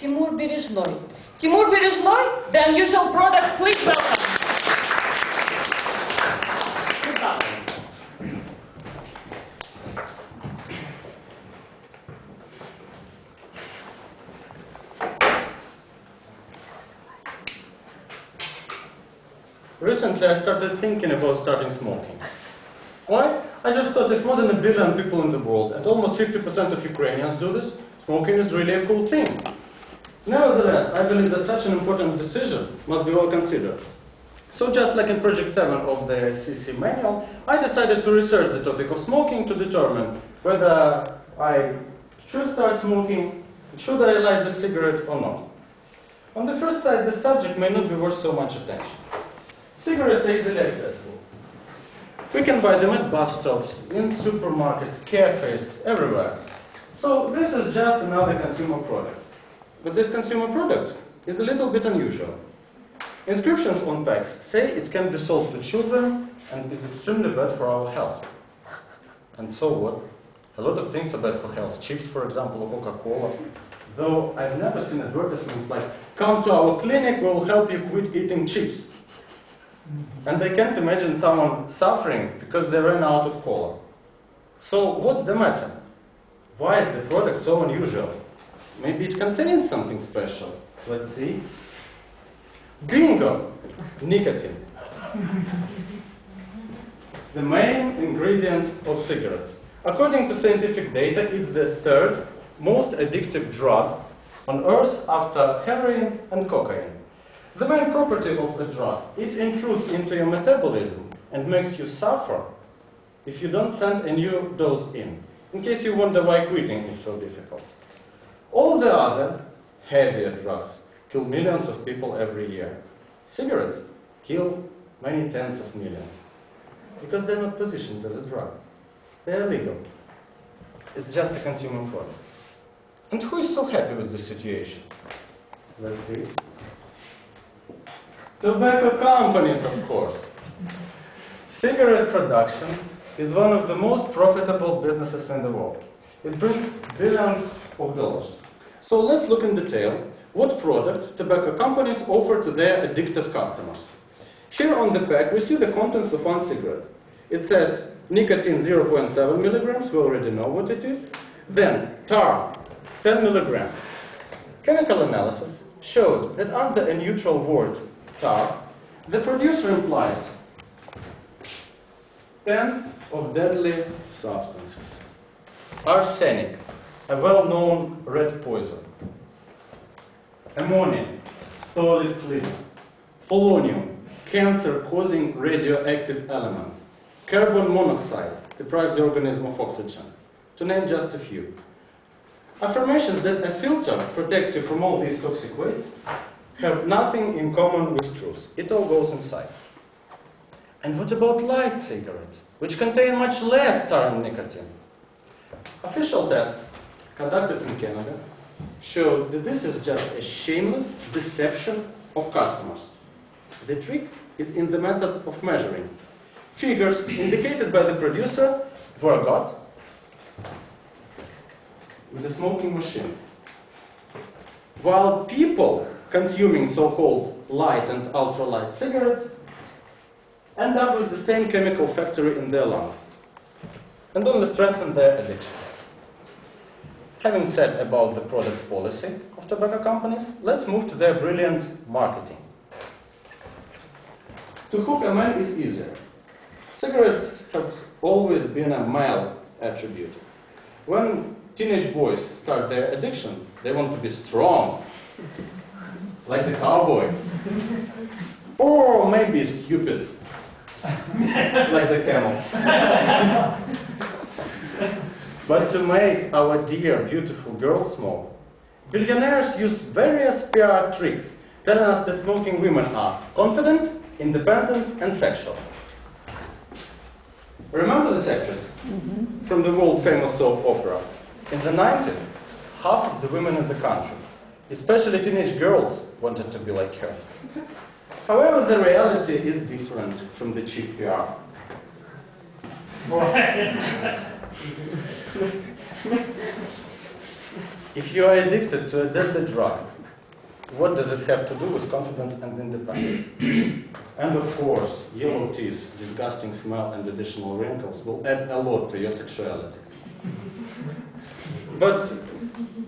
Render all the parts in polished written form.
Timur Бережной. Timur Бережной, the unusual product, please welcome. Recently, I started thinking about starting smoking. Why? I just thought there's more than 1 billion people in the world, and almost 50% of Ukrainians do this. Smoking is really a cool thing. Nevertheless, I believe that such an important decision must be well considered. So just like in Project 7 of the CC manual, I decided to research the topic of smoking to determine whether I should start smoking, should I light the cigarette or not. On the first sight, the subject may not be worth so much attention. Cigarettes are easily accessible. We can buy them at bus stops, in supermarkets, cafes, everywhere. So this is just another consumer product. But this consumer product is a little bit unusual. Inscriptions on packs say it can be sold to children and is extremely bad for our health. And so what? A lot of things are bad for health. Chips, for example, or Coca-Cola. Though I've never seen advertisements like, "Come to our clinic, we'll help you quit eating chips." And I can't imagine someone suffering because they ran out of cola. So what's the matter? Why is the product so unusual? Maybe it contains something special. Let's see. Bingo! Nicotine. The main ingredient of cigarettes. According to scientific data, it's the third most addictive drug on earth after heroin and cocaine. The main property of the drug, it intrudes into your metabolism and makes you suffer if you don't send a new dose in case you wonder why quitting is so difficult. All the other heavier drugs kill millions of people every year. Cigarettes kill many tens of millions because they're not positioned as a drug. They're legal. It's just a consumer product. And who is so happy with the situation? Let's see. Tobacco companies, of course. Cigarette production is one of the most profitable businesses in the world. It brings billions of dollars. So let's look in detail what products tobacco companies offer to their addicted customers. Here on the pack we see the contents of one cigarette. It says nicotine 0.7 milligrams, we already know what it is. Then tar, 10 milligrams. Chemical analysis showed that under a neutral word, tar, the producer implies tens of deadly substances. Arsenic, a well-known red poison. Ammonia, solid cleaner. Polonium, cancer-causing radioactive element. Carbon monoxide, deprives the organism of oxygen, to name just a few. Affirmations that a filter protects you from all these toxic wastes have nothing in common with truth. It all goes inside. And what about light cigarettes, which contain much less tar and nicotine? Official tests conducted in Canada show that this is just a shameless deception of customers. The trick is in the method of measuring. Figures indicated by the producer were got with a smoking machine. While people consuming so-called light and ultralight cigarettes end up with the same chemical factory in their lungs and only strengthen their addiction. Having said about the product policy of tobacco companies, let's move to their brilliant marketing. To hook a man is easier. Cigarettes have always been a male attribute. When teenage boys start their addiction, they want to be strong, like the cowboy, or maybe stupid, like the camel. But to make our dear, beautiful girls smoke, billionaires use various PR tricks, telling us that smoking women are confident, independent, and sexual. Remember this actress from the world-famous soap opera? In the 90s, half of the women in the country, especially teenage girls, wanted to be like her. However, the reality is different from the cheap PR. If you are addicted to a deadly drug, what does it have to do with confidence and independence? And of course, yellow teeth, disgusting smell, and additional wrinkles will add a lot to your sexuality. But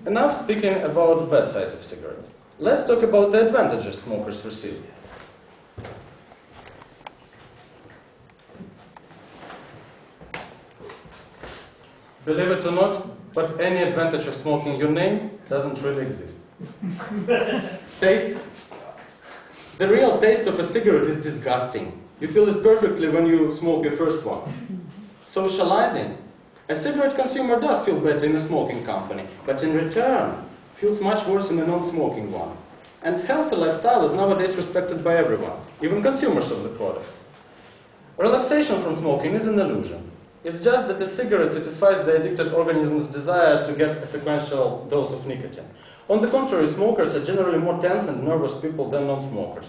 enough speaking about the bad sides of cigarettes. Let's talk about the advantages smokers receive. Believe it or not, but any advantage of smoking your name doesn't really exist. Taste. The real taste of a cigarette is disgusting. You feel it perfectly when you smoke your first one. Socializing. A cigarette consumer does feel better in a smoking company, but in return, feels much worse in a non-smoking one. And healthy lifestyle is nowadays respected by everyone, even consumers of the product. Relaxation from smoking is an illusion. It's just that a cigarette satisfies the addicted organism's desire to get a sequential dose of nicotine. On the contrary, smokers are generally more tense and nervous people than non-smokers.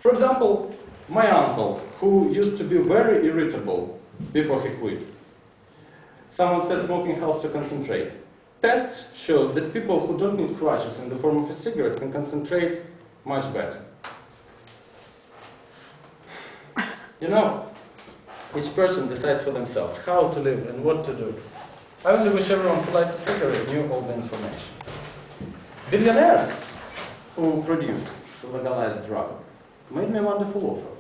For example, my uncle, who used to be very irritable before he quit. Someone said smoking helps to concentrate. Tests show that people who don't need crutches in the form of a cigarette can concentrate much better. You know, each person decides for themselves how to live and what to do. I only wish everyone who lights a cigarette knew all the information. Billionaires who produce the legalized drug made me a wonderful offer.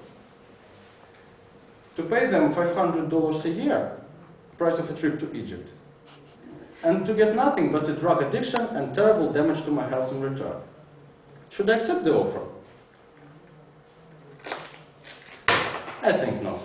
To pay them $500 a year, price of a trip to Egypt, and to get nothing but a drug addiction and terrible damage to my health in return. Should I accept the offer? I think no.